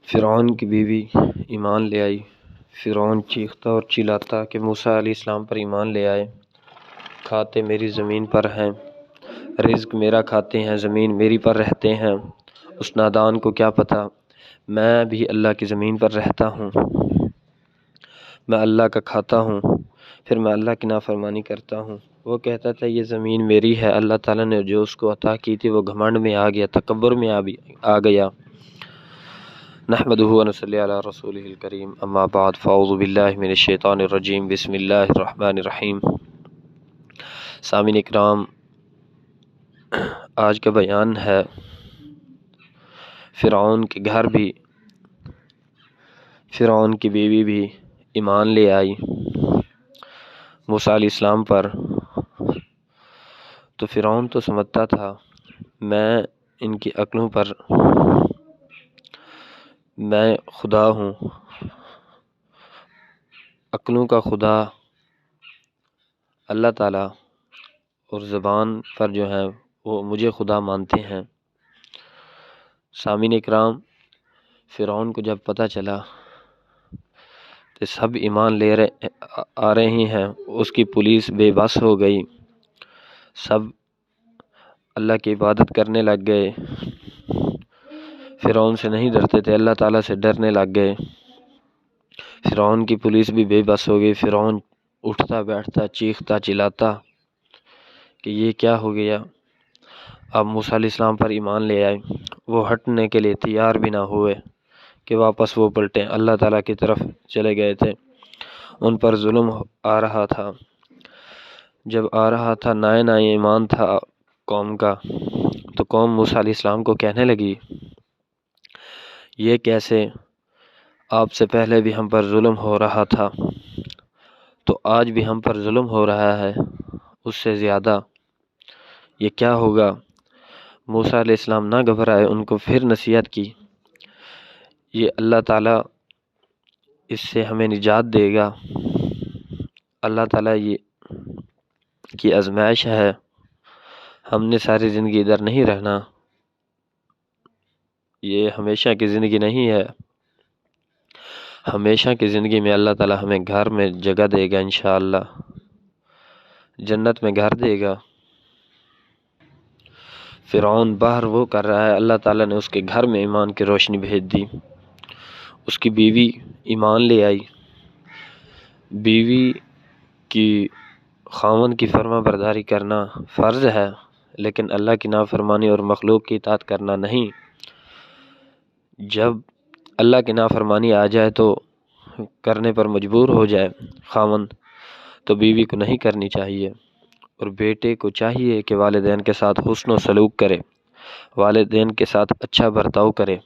فرعون کی بیوی ایمان لے آئی۔ فرعون چیختا اور چلاتا کہ موسیٰ علیہ السلام پر ایمان لے آئے۔ کھاتے میری زمین پر ہیں، رزق میرا کھاتے ہیں، زمین میری پر رہتے ہیں۔ اس نادان کو کیا پتہ میں بھی اللہ کی زمین پر رہتا ہوں، میں اللہ کا کھاتا ہوں، پھر میں اللہ کی نافرمانی کرتا ہوں۔ وہ کہتا تھا یہ زمین میری ہے۔ اللہ تعالیٰ نے جو اس کو عطا کی تھی وہ گھمنڈ میں آ گیا، تکبر میں آ گیا۔ نحمدہ و نصلی علی رسولہ الکریم، اما بعد فاعوذ باللہ من الشیطان الرجیم، بسم اللہ الرحمن الرحیم۔ سامعین اکرام، آج کا بیان ہے فرعون کے گھر بھی، فرعون کی بیوی بھی ایمان لے آئی موسیٰ علیہ السلام پر۔ تو فرعون تو سمجھتا تھا میں ان کی عقلوں پر میں خدا ہوں، عقلوں کا خدا اللہ تعالیٰ، اور زبان پر جو ہے وہ مجھے خدا مانتے ہیں۔ سامعین اکرام، فرعون کو جب پتہ چلا کہ سب ایمان لے آ رہے ہیں، اس کی پولیس بے بس ہو گئی، سب اللہ کی عبادت کرنے لگ گئے، فرعون سے نہیں ڈرتے تھے، اللہ تعالیٰ سے ڈرنے لگ گئے۔ فرعون کی پولیس بھی بے بس ہو گئی۔ فرعون اٹھتا بیٹھتا چیختا چلاتا کہ یہ کیا ہو گیا۔ اب موسیٰ علیہ السلام پر ایمان لے آئے، وہ ہٹنے کے لیے تیار بھی نہ ہوئے کہ واپس وہ پلٹیں، اللہ تعالیٰ کی طرف چلے گئے تھے۔ ان پر ظلم آ رہا تھا، جب آ رہا تھا نئے ایمان تھا قوم کا، تو قوم موسیٰ علیہ السلام کو کہنے لگی یہ کیسے، آپ سے پہلے بھی ہم پر ظلم ہو رہا تھا تو آج بھی ہم پر ظلم ہو رہا ہے، اس سے زیادہ، یہ کیا ہوگا۔ موسیٰ علیہ السلام نہ گھبرائے، ان کو پھر نصیحت کی، یہ اللہ تعالیٰ اس سے ہمیں نجات دے گا، اللہ تعالیٰ یہ کی آزمائش ہے، ہم نے ساری زندگی ادھر نہیں رہنا، یہ ہمیشہ کی زندگی نہیں ہے، ہمیشہ کی زندگی میں اللہ تعالیٰ ہمیں گھر میں جگہ دے گا، انشاءاللہ جنت میں گھر دے گا۔ فرعون باہر وہ کر رہا ہے، اللہ تعالیٰ نے اس کے گھر میں ایمان کی روشنی بھیج دی، اس کی بیوی ایمان لے آئی۔ بیوی کی خاوند کی فرما برداری کرنا فرض ہے، لیکن اللہ کی نافرمانی اور مخلوق کی اطاعت کرنا نہیں۔ جب اللہ کی نافرمانی آ جائے تو کرنے پر مجبور ہو جائے خاوند، تو بیوی کو نہیں کرنی چاہیے۔ اور بیٹے کو چاہیے کہ والدین کے ساتھ حسن و سلوک کرے، والدین کے ساتھ اچھا برتاؤ کرے،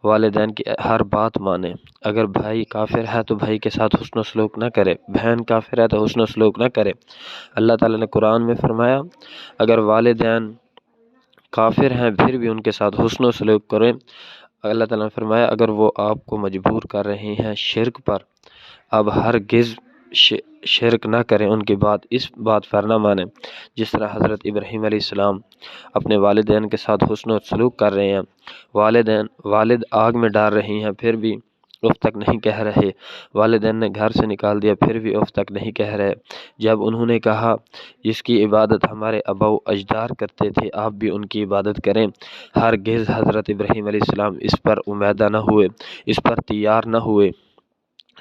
والدین کی ہر بات مانے۔ اگر بھائی کافر ہے تو بھائی کے ساتھ حسن و سلوک نہ کرے، بہن کافر ہے تو حسن و سلوک نہ کرے۔ اللہ تعالیٰ نے قرآن میں فرمایا اگر والدین کافر ہیں پھر بھی ان کے ساتھ حسن و سلوک کریں۔ اللہ تعالیٰ نے فرمایا اگر وہ آپ کو مجبور کر رہے ہیں شرک پر، اب ہرگز شرک نہ کریں، ان کی بات اس بات پر نہ مانیں۔ جس طرح حضرت ابراہیم علیہ السلام اپنے والدین کے ساتھ حسن و سلوک کر رہے ہیں، والد آگ میں ڈال رہی ہیں پھر بھی اف تک نہیں کہہ رہے، والدین نے گھر سے نکال دیا پھر بھی اف تک نہیں کہہ رہے۔ جب انہوں نے کہا جس کی عبادت ہمارے آباء و اجداد کرتے تھے آپ بھی ان کی عبادت کریں، ہرگز حضرت ابراہیم علیہ السلام اس پر امیدہ نہ ہوئے، اس پر تیار نہ ہوئے۔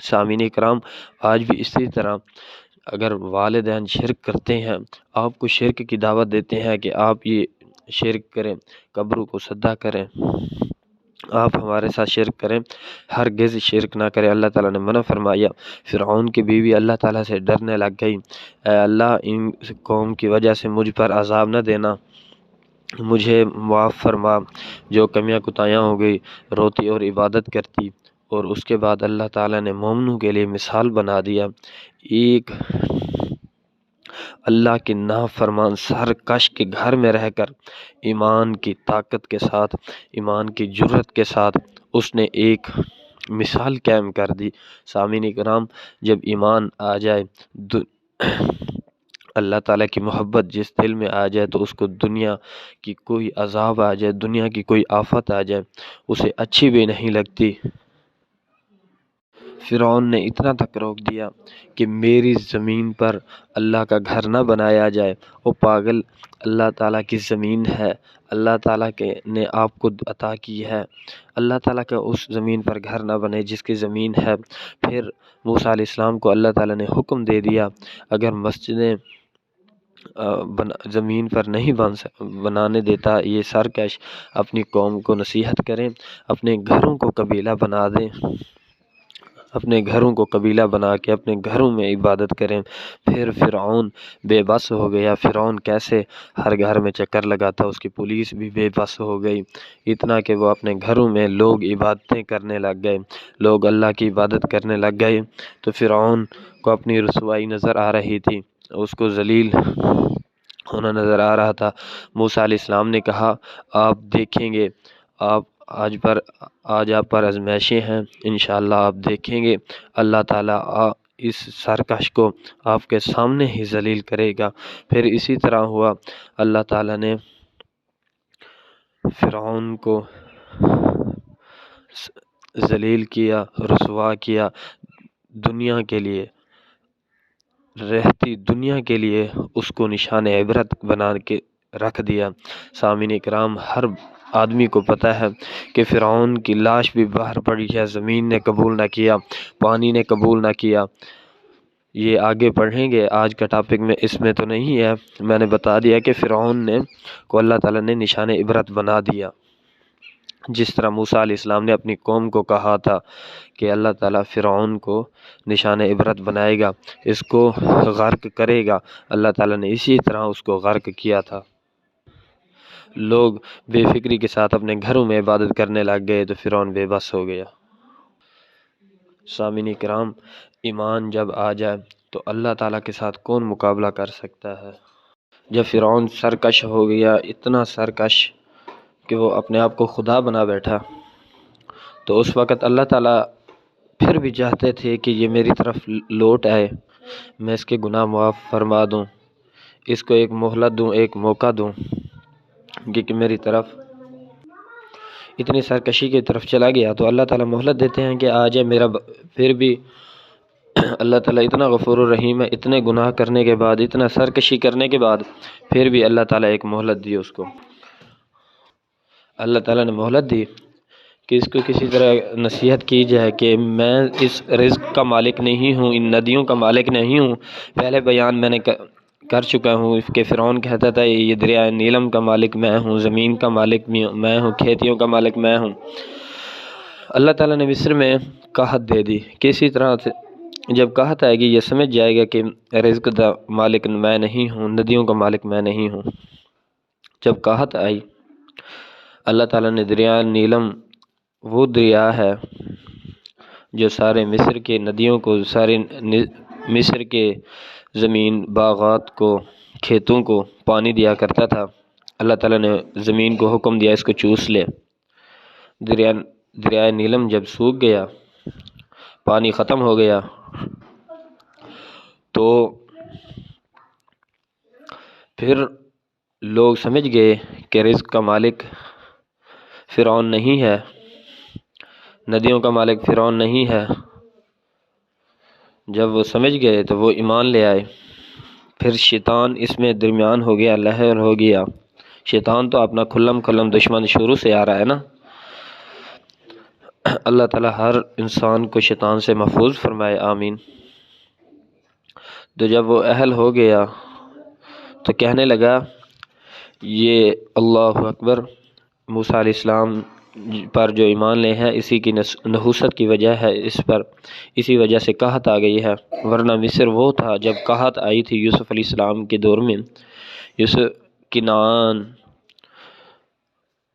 سامعین اکرام، آج بھی اسی طرح اگر والدین شرک کرتے ہیں، آپ کو شرک کی دعوت دیتے ہیں کہ آپ یہ شرک کریں، قبروں کو سجدہ کریں، آپ ہمارے ساتھ شرک کریں، ہرگز شرک نہ کریں، اللہ تعالیٰ نے منع فرمایا۔ فرعون کی بیوی اللہ تعالیٰ سے ڈرنے لگ گئی، اے اللہ ان قوم کی وجہ سے مجھ پر عذاب نہ دینا، مجھے معاف فرما، جو کمیاں کوتاہیاں ہو گئی، روتی اور عبادت کرتی۔ اور اس کے بعد اللہ تعالیٰ نے مومنوں کے لیے مثال بنا دیا، ایک اللہ کے نافرمان سرکش کے گھر میں رہ کر ایمان کی طاقت کے ساتھ، ایمان کی جرت کے ساتھ اس نے ایک مثال قائم کر دی۔ سامعین کرام، جب ایمان آ جائے اللہ تعالیٰ کی محبت جس دل میں آ جائے تو اس کو دنیا کی کوئی عذاب آ جائے، دنیا کی کوئی آفت آ جائے، اسے اچھی بھی نہیں لگتی۔ فرعون نے اتنا تک روک دیا کہ میری زمین پر اللہ کا گھر نہ بنایا جائے۔ وہ پاگل، اللہ تعالیٰ کی زمین ہے، اللہ تعالیٰ نے آپ کو عطا کی ہے، اللہ تعالیٰ کا اس زمین پر گھر نہ بنے جس کی زمین ہے۔ پھر موسیٰ علیہ السلام کو اللہ تعالیٰ نے حکم دے دیا اگر مسجدیں زمین پر نہیں بنانے دیتا یہ سرکش، اپنی قوم کو نصیحت کریں، اپنے گھروں کو قبیلہ بنا دیں، اپنے گھروں کو قبیلہ بنا کے اپنے گھروں میں عبادت کریں۔ پھر فرعون بے بس ہو گیا۔ فرعون کیسے ہر گھر میں چکر لگاتا، اس کی پولیس بھی بے بس ہو گئی، اتنا کہ وہ اپنے گھروں میں لوگ عبادتیں کرنے لگ گئے، لوگ اللہ کی عبادت کرنے لگ گئے تو فرعون کو اپنی رسوائی نظر آ رہی تھی، اس کو ذلیل ہونا نظر آ رہا تھا۔ موسیٰ علیہ السلام نے کہا آپ دیکھیں گے، آج آپ پر آزمائشیں ہیں، انشاءاللہ آپ دیکھیں گے اللہ تعالیٰ اس سرکش کو آپ کے سامنے ہی ذلیل کرے گا۔ پھر اسی طرح ہوا، اللہ تعالیٰ نے فرعون کو ذلیل کیا، رسوا کیا، دنیا کے لیے، رہتی دنیا کے لیے اس کو نشان عبرت بنا کے رکھ دیا۔ سامعین اکرام، ہر آدمی کو پتہ ہے کہ فرعون کی لاش بھی باہر پڑی ہے، زمین نے قبول نہ کیا، پانی نے قبول نہ کیا۔ یہ آگے پڑھیں گے، آج کا ٹاپک میں اس میں تو نہیں ہے، میں نے بتا دیا کہ فرعون کو اللہ تعالیٰ نے نشان عبرت بنا دیا، جس طرح موسیٰ علیہ السلام نے اپنی قوم کو کہا تھا کہ اللہ تعالیٰ فرعون کو نشان عبرت بنائے گا، اس کو غرق کرے گا، اللہ تعالیٰ نے اسی طرح اس کو غرق کیا تھا۔ لوگ بے فکری کے ساتھ اپنے گھروں میں عبادت کرنے لگ گئے تو فرعون بے بس ہو گیا۔ سامعین کرام، ایمان جب آ جائے تو اللہ تعالیٰ کے ساتھ کون مقابلہ کر سکتا ہے؟ جب فرعون سرکش ہو گیا، اتنا سرکش کہ وہ اپنے آپ کو خدا بنا بیٹھا، تو اس وقت اللہ تعالیٰ پھر بھی چاہتے تھے کہ یہ میری طرف لوٹ آئے، میں اس کے گناہ معاف فرما دوں، اس کو ایک مہلت دوں، ایک موقع دوں کہ میری طرف اتنی سرکشی کی طرف چلا گیا تو اللہ تعالیٰ مہلت دیتے ہیں کہ آ جائے میرا پھر بھی اللہ تعالیٰ اتنا غفور الرحیم ہے، اتنے گناہ کرنے کے بعد، اتنا سرکشی کرنے کے بعد پھر بھی اللہ تعالیٰ ایک مہلت دی اس کو۔ اللہ تعالیٰ نے مہلت دی کہ اس کو کسی طرح نصیحت کی جائے کہ میں اس رزق کا مالک نہیں ہوں، ان ندیوں کا مالک نہیں ہوں۔ پہلے بیان میں نے کر چکا ہوں کہ فرعون کہتا تھا یہ دریائے نیلم کا مالک میں ہوں، زمین کا مالک میں ہوں، کھیتیوں کا مالک میں ہوں۔ اللہ تعالیٰ نے مصر میں قحط دے دی، کسی طرح سے جب قحط آئے گی یہ سمجھ جائے گا کہ رزق کا مالک میں نہیں ہوں، ندیوں کا مالک میں نہیں ہوں۔ جب قحط آئی، اللہ تعالیٰ نے دریائے نیلم، وہ دریا ہے جو سارے مصر کے ندیوں کو، سارے مصر کے زمین، باغات کو، کھیتوں کو پانی دیا کرتا تھا، اللہ تعالیٰ نے زمین کو حکم دیا اس کو چوس لے۔ دریائے نیلم جب سوکھ گیا، پانی ختم ہو گیا، تو پھر لوگ سمجھ گئے کہ رزق کا مالک فرعون نہیں ہے، ندیوں کا مالک فرعون نہیں ہے۔ جب وہ سمجھ گئے تو وہ ایمان لے آئے۔ پھر شیطان اس میں درمیان ہو گیا، لہر ہو گیا۔ شیطان تو اپنا کھلم دشمن شروع سے آ رہا ہے نا۔ اللہ تعالیٰ ہر انسان کو شیطان سے محفوظ فرمائے، آمین۔ تو جب وہ اہل ہو گیا تو کہنے لگا یہ اللہ اکبر، موسیٰ علیہ السلام پر جو ایمان لے ہیں اسی کی نحوست کی وجہ ہے، اسی وجہ سے قحط آ گئی ہے، ورنہ مصر وہ تھا جب قحط آئی تھی یوسف علیہ السلام کے دور میں، یوسف کنعان،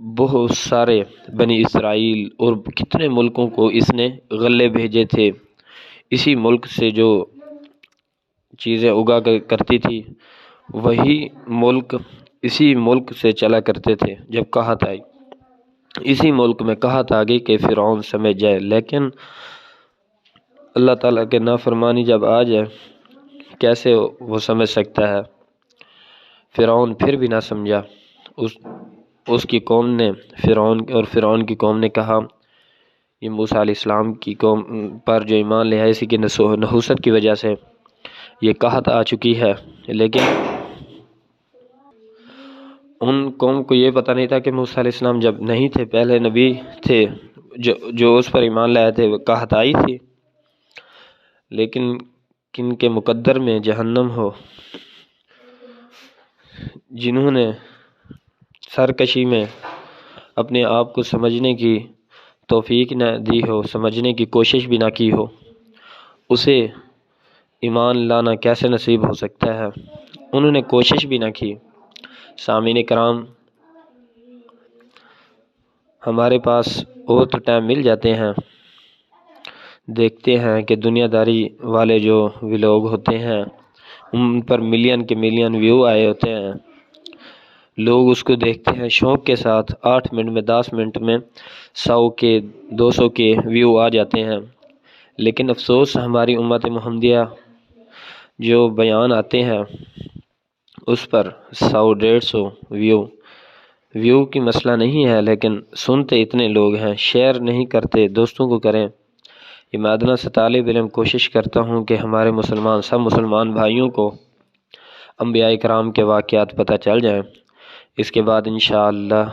بہت سارے بنی اسرائیل اور کتنے ملکوں کو اس نے غلے بھیجے تھے، اسی ملک سے جو چیزیں اگا کرتی تھی وہی ملک اسی ملک سے چلا کرتے تھے۔ جب قحط آئی، اسی ملک میں قحط آ گئی کہ فرعون سمجھ جائے، لیکن اللہ تعالیٰ کے نافرمانی جب آ جائے کیسے وہ سمجھ سکتا ہے؟ فرعون پھر بھی نہ سمجھا۔ اس کی قوم نے فرعون کی قوم نے کہا، یہ موسیٰ علیہ السلام کی قوم پر جو ایمان لے آئے، اسی کی نحوست کی وجہ سے یہ قحط آ چکی ہے، لیکن ان قوم کو یہ پتہ نہیں تھا کہ موسیٰ علیہ السلام جب نہیں تھے، پہلے نبی تھے، جو اس پر ایمان لائے تھے، وہ قحط آئی تھی، لیکن کن کے مقدر میں جہنم ہو، جنہوں نے سرکشی میں اپنے آپ کو سمجھنے کی توفیق نہ دی ہو، سمجھنے کی کوشش بھی نہ کی ہو، اسے ایمان لانا کیسے نصیب ہو سکتا ہے؟ انہوں نے کوشش بھی نہ کی۔ سامعین کرام، ہمارے پاس اور تو ٹائم مل جاتے ہیں، دیکھتے ہیں کہ دنیا داری والے جو ویلوگ ہوتے ہیں ان پر ملین کے ملین ویو آئے ہوتے ہیں، لوگ اس کو دیکھتے ہیں شوق کے ساتھ، 8 منٹ میں 10 منٹ میں 100 کے 200 کے ویو آ جاتے ہیں، لیکن افسوس ہماری امت محمدیہ جو بیان آتے ہیں اس پر 100-150 ویو کی مسئلہ نہیں ہے، لیکن سنتے اتنے لوگ ہیں، شیئر نہیں کرتے، دوستوں کو کریں۔ یہ میں ادنیٰ سے طالب علم کوشش کرتا ہوں کہ ہمارے سب مسلمان بھائیوں کو انبیاء کرام کے واقعات پتہ چل جائیں۔ اس کے بعد انشاءاللہ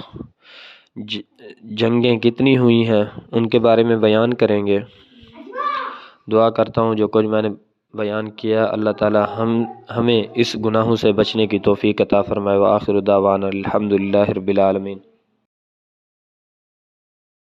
جنگیں کتنی ہوئی ہیں ان کے بارے میں بیان کریں گے۔ دعا کرتا ہوں جو کچھ میں نے بیان کیا، اللہ تعالی ہمیں اس گناہوں سے بچنے کی توفیق عطا فرمائے۔ وآخر دعوانا الحمدللہ رب العالمین۔